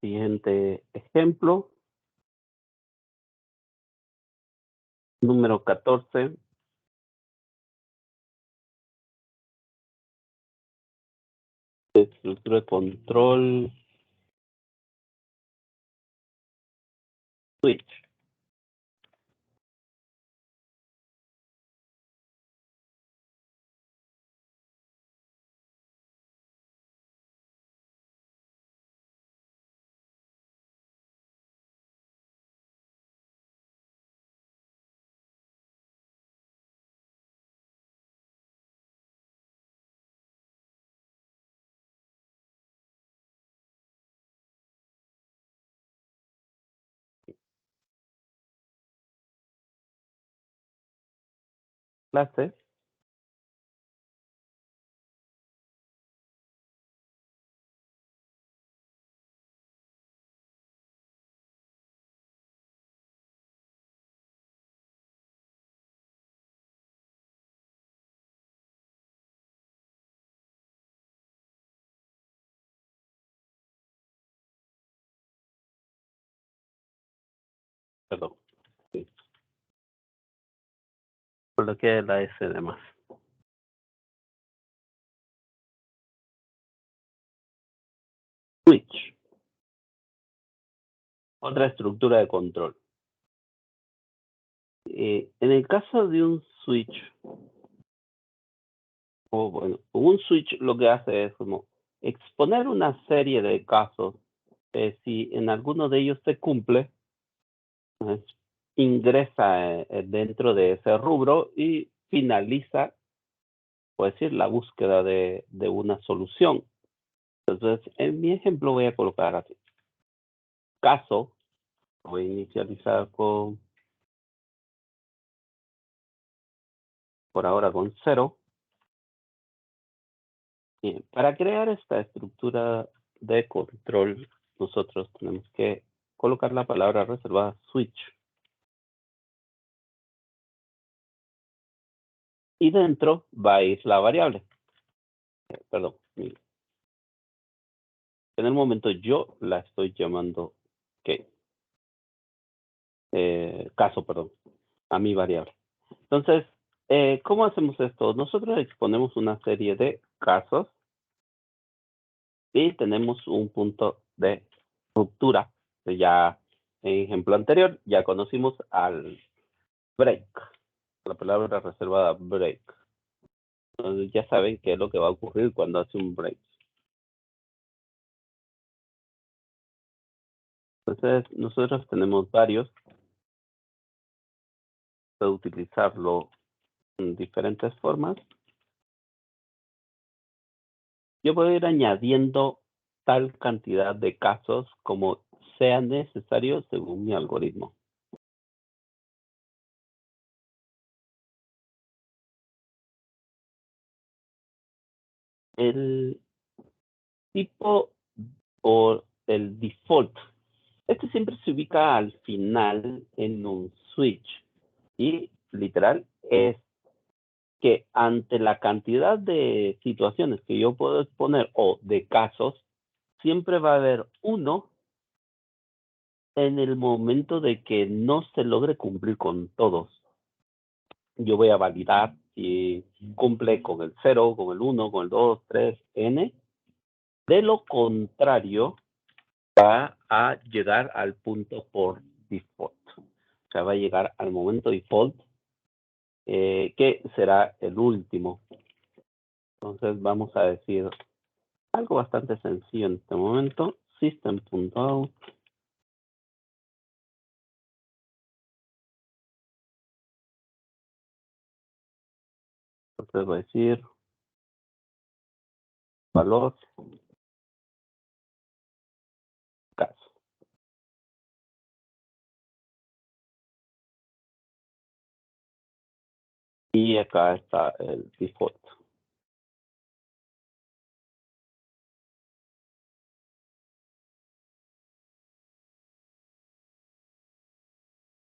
siguiente ejemplo. Número 14. Estructura de control. Switch. Clase. Perdón. Sí. Coloqué la S de más. Switch. Otra estructura de control. En el caso de un switch, un switch lo que hace es como exponer una serie de casos. Si en alguno de ellos se cumple, pues, ingresa dentro de ese rubro y finaliza, puedo decir, la búsqueda de una solución. Entonces, en mi ejemplo voy a colocar así. Caso, voy a inicializar por ahora con 0. Bien, para crear esta estructura de control, nosotros tenemos que colocar la palabra reservada switch. Y dentro va a ir la variable. Perdón. En el momento yo la estoy llamando caso, perdón, a mi variable. Entonces, ¿cómo hacemos esto? Nosotros exponemos una serie de casos y tenemos un punto de ruptura. Ya en ejemplo anterior, ya conocimos al break, la palabra reservada break. Entonces ya saben qué es lo que va a ocurrir cuando hace un break. Entonces nosotros tenemos varios, puedo utilizarlo en diferentes formas. Yo puedo ir añadiendo tal cantidad de casos como sea necesario según mi algoritmo. El tipo o el default, este siempre se ubica al final en un switch y literal es que ante la cantidad de situaciones que yo puedo exponer o de casos, siempre va a haber uno en el momento de que no se logre cumplir con todos. Yo voy a validar si cumple con el 0, con el 1, con el 2, 3, n. De lo contrario, va a llegar al punto por default. O sea, va a llegar al momento default, que será el último. Entonces vamos a decir algo bastante sencillo en este momento. System.out. Entonces voy a decir valor caso. Y acá está el default.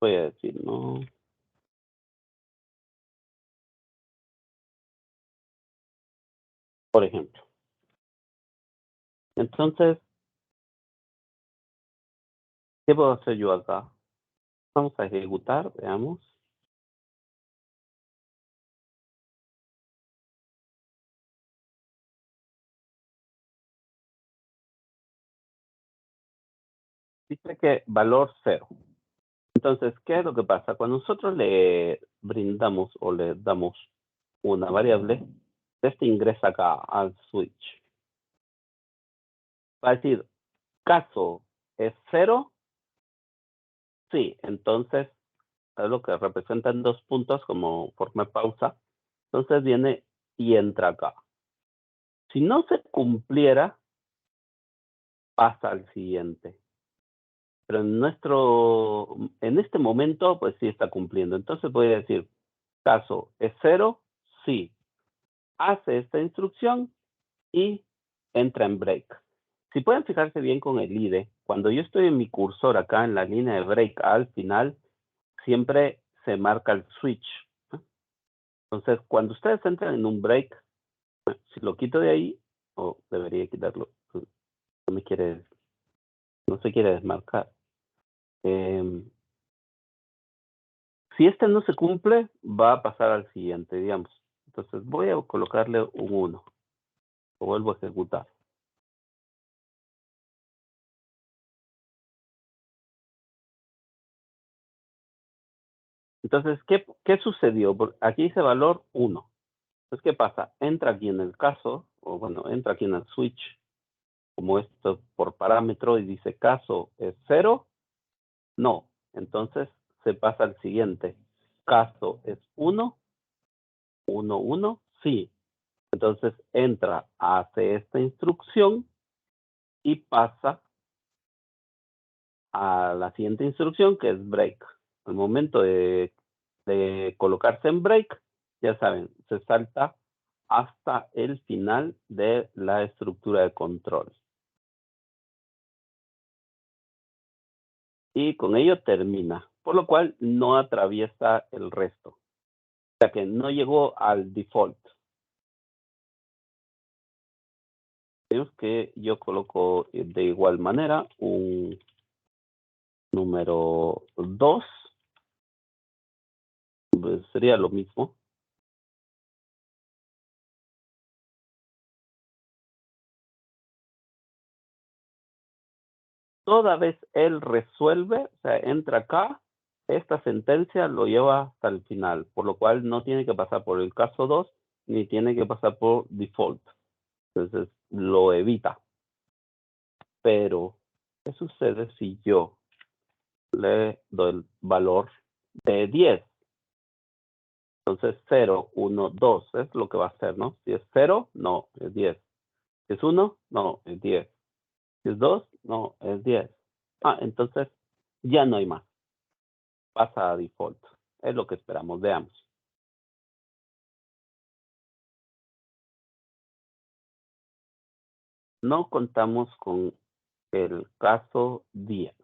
Voy a decir no. Por ejemplo. Entonces, ¿Qué puedo hacer yo acá? Vamos a ejecutar, veamos. Dice que valor 0. Entonces, ¿qué es lo que pasa? Cuando nosotros le brindamos o le damos una variable, este ingresa acá al switch. Va a decir, caso es 0, sí, entonces es lo que representan 2 puntos como forma pausa. Entonces viene y entra acá. Si no se cumpliera, pasa al siguiente. Pero en este momento, pues sí está cumpliendo. Entonces voy a decir, caso es 0, sí. Hace esta instrucción y entra en break. Si pueden fijarse bien con el IDE, cuando yo estoy en mi cursor acá en la línea de break al final, siempre se marca el switch. Entonces, cuando ustedes entran en un break, si lo quito de ahí, o debería quitarlo, no se quiere desmarcar. Si este no se cumple, va a pasar al siguiente, digamos. Entonces voy a colocarle un 1. Lo vuelvo a ejecutar. Entonces, ¿qué sucedió? Aquí dice valor 1. Entonces, ¿qué pasa? Entra aquí en el caso, o bueno, entra aquí en el switch, como esto por parámetro, y dice caso es 0, no. Entonces, se pasa al siguiente. Caso es 1, 1, 1, sí. Entonces, entra, hace esta instrucción y pasa a la siguiente instrucción, que es break. Al momento de colocarse en break, ya saben, se salta hasta el final de la estructura de control. Y con ello termina, por lo cual no atraviesa el resto. O sea que no llegó al default. Vemos que yo coloco de igual manera un número 2, pues sería lo mismo. Toda vez él resuelve, o sea, entra acá, esta sentencia lo lleva hasta el final, por lo cual no tiene que pasar por el caso 2, ni tiene que pasar por default. Entonces, lo evita. Pero, ¿qué sucede si yo le doy el valor de 10? Entonces, 0, 1, 2 es lo que va a hacer, ¿no? Si es 0, no, es 10. Si es 1, no, es 10. Si es 2, no, es 10. Entonces, ya no hay más. Pasa a default. Es lo que esperamos. Veamos. No contamos con el caso 10.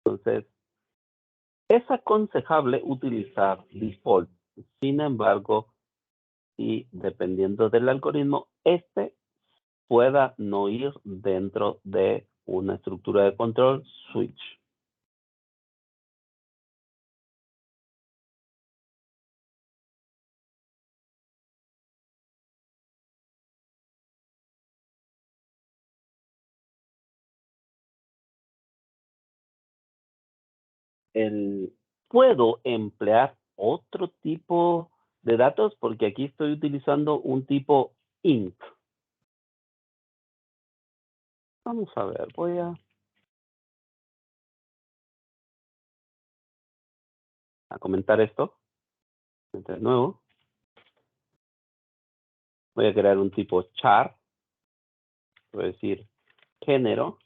Entonces, es aconsejable utilizar default. Sin embargo, y dependiendo del algoritmo, este pueda no ir dentro de una estructura de control switch. Puedo emplear otro tipo de datos porque aquí estoy utilizando un tipo int. Vamos a ver, voy a comentar esto de nuevo. Voy a crear un tipo char, voy a decir género.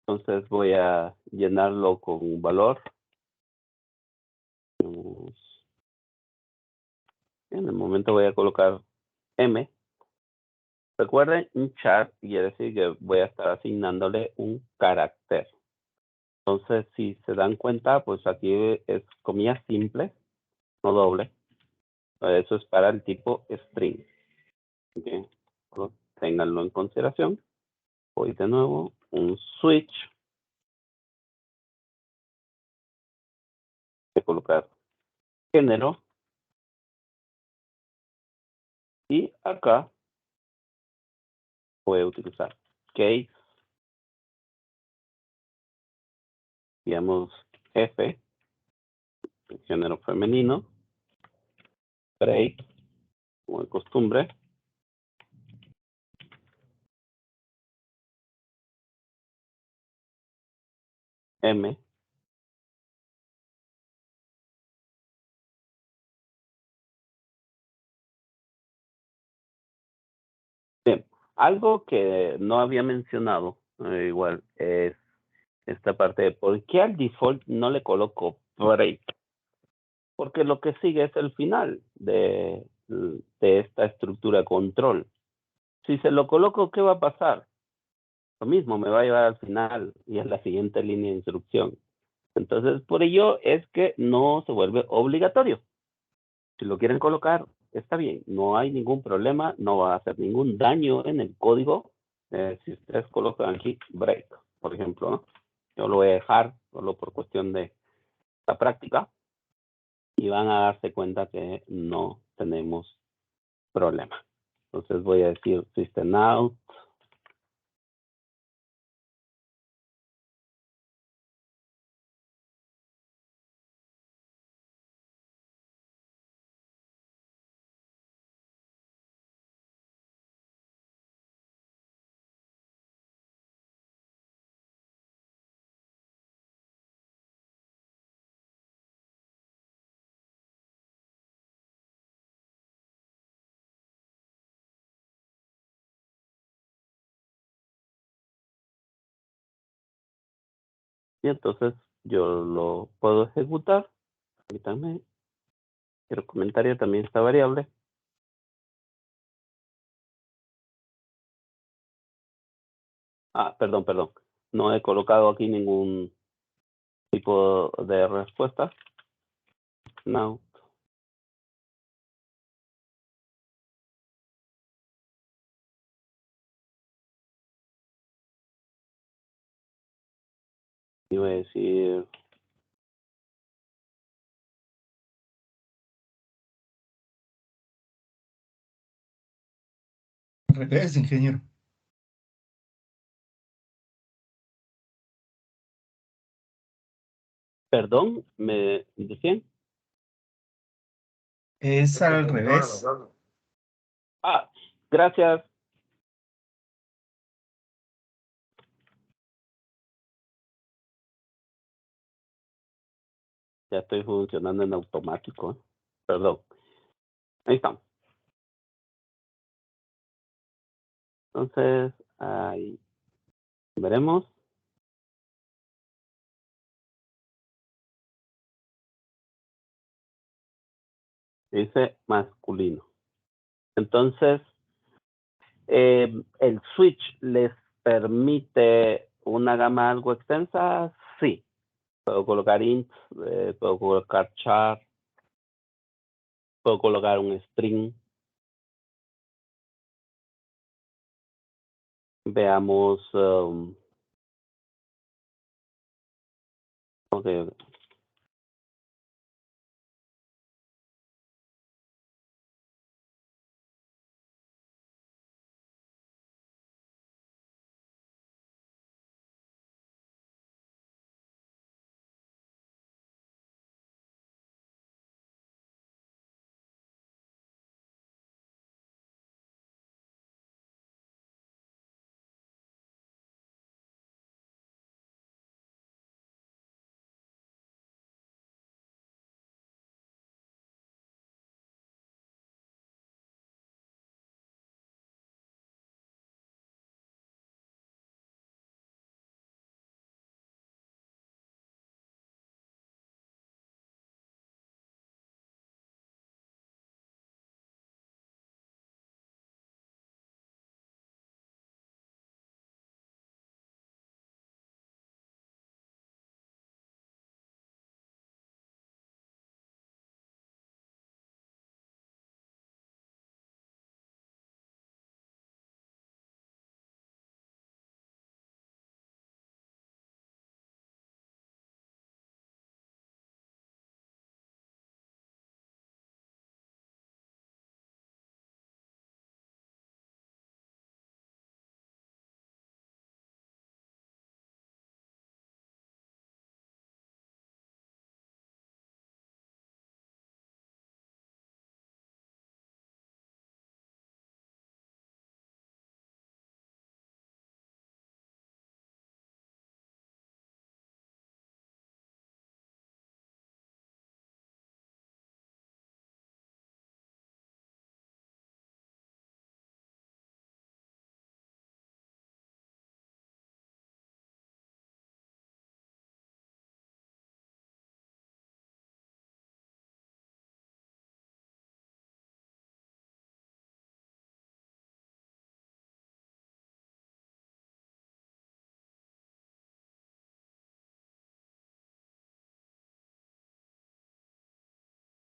Entonces voy a llenarlo con un valor. En el momento voy a colocar M. Recuerden, un char quiere decir que voy a estar asignándole un carácter. Entonces, si se dan cuenta, pues aquí es comillas simples, no doble. Eso es para el tipo string. Bien, ténganlo en consideración. Voy de nuevo, un switch. Voy a colocar género. Y acá voy a utilizar case, digamos F, género femenino, break, como de costumbre, M. Bien, algo que no había mencionado, igual, es esta parte de por qué al default no le coloco break. Porque lo que sigue es el final de esta estructura control. Si se lo coloco, ¿qué va a pasar? Lo mismo, me va a llevar al final y es la siguiente línea de instrucción. Entonces, por ello es que no se vuelve obligatorio. Si lo quieren colocar, está bien, no hay ningún problema, no va a hacer ningún daño en el código. Si ustedes colocan aquí break, por ejemplo, ¿no? Yo lo voy a dejar solo por cuestión de la práctica y van a darse cuenta que no tenemos problema. Entonces voy a decir system out. Y entonces yo lo puedo ejecutar. Permítanme, quiero comentario también esta variable. Perdón. No he colocado aquí ningún tipo de respuesta. No. Y voy a decir, Al revés, ingeniero. perdón, me decían. Es al revés. Gracias. Ya estoy funcionando en automático. Perdón. Ahí estamos. Entonces, ahí veremos. Dice masculino. Entonces, el switch les permite una gama algo extensa. Sí. Puedo colocar int, puedo colocar char, puedo colocar un string. Veamos. Ok,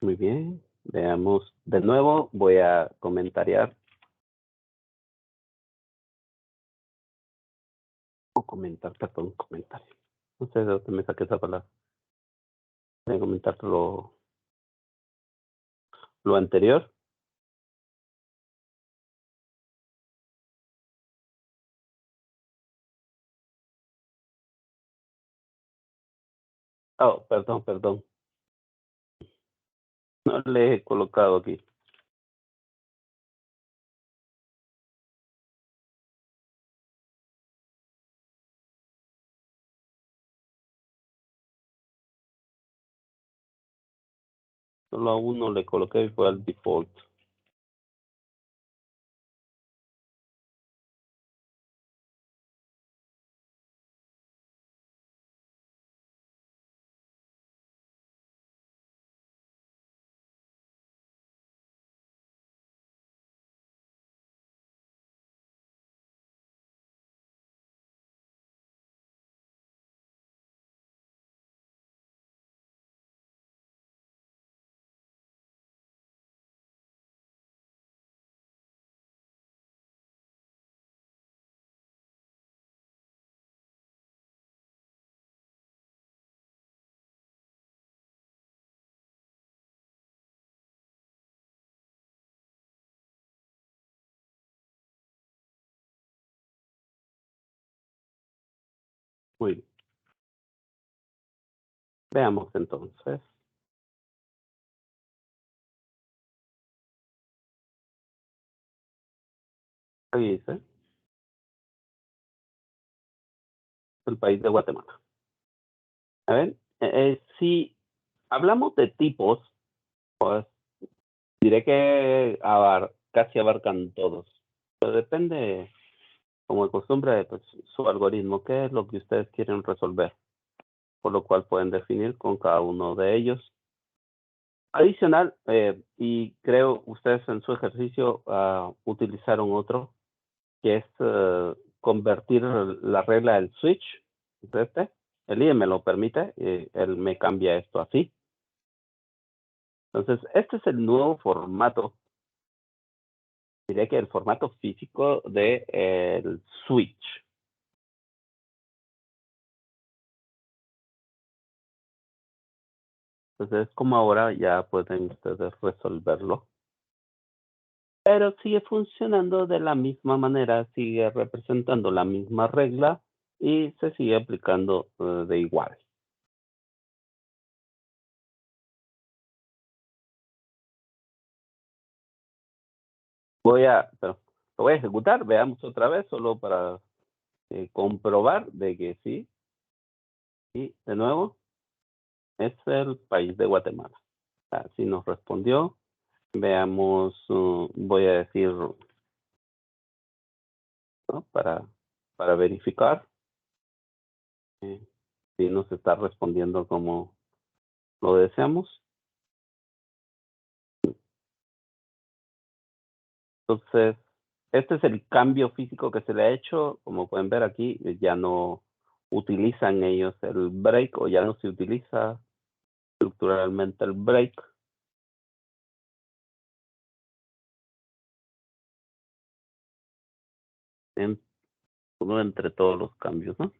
Muy bien. Veamos. De nuevo, voy a comentariar. O comentar, perdón, comentario. No sé de dónde me saqué esa palabra. Voy a comentar lo anterior. Oh, perdón. No le he colocado aquí. Solo a uno le coloqué y fue al default. Muy bien. Veamos entonces. Ahí dice el país de Guatemala. A ver, si hablamos de tipos, pues diré que casi abarcan todos. Pero depende, como de costumbre, pues, su algoritmo, qué es lo que ustedes quieren resolver, por lo cual pueden definir con cada uno de ellos. Adicional, y creo ustedes en su ejercicio utilizaron otro, que es convertir la regla del switch. El IE me lo permite, él me cambia esto así. Entonces, este es el nuevo formato, diría que el formato físico del switch. Entonces, como ahora ya pueden ustedes resolverlo. Pero sigue funcionando de la misma manera, sigue representando la misma regla y se sigue aplicando de igual. Lo voy a ejecutar, veamos otra vez, solo para comprobar de que sí. Y de nuevo, es el país de Guatemala. Así nos respondió. Veamos, voy a decir, ¿no? Para verificar si nos está respondiendo como lo deseamos. Entonces, este es el cambio físico que se le ha hecho. Como pueden ver aquí, ya no utilizan ellos el break o ya no se utiliza estructuralmente el break. Uno entre todos los cambios, ¿no?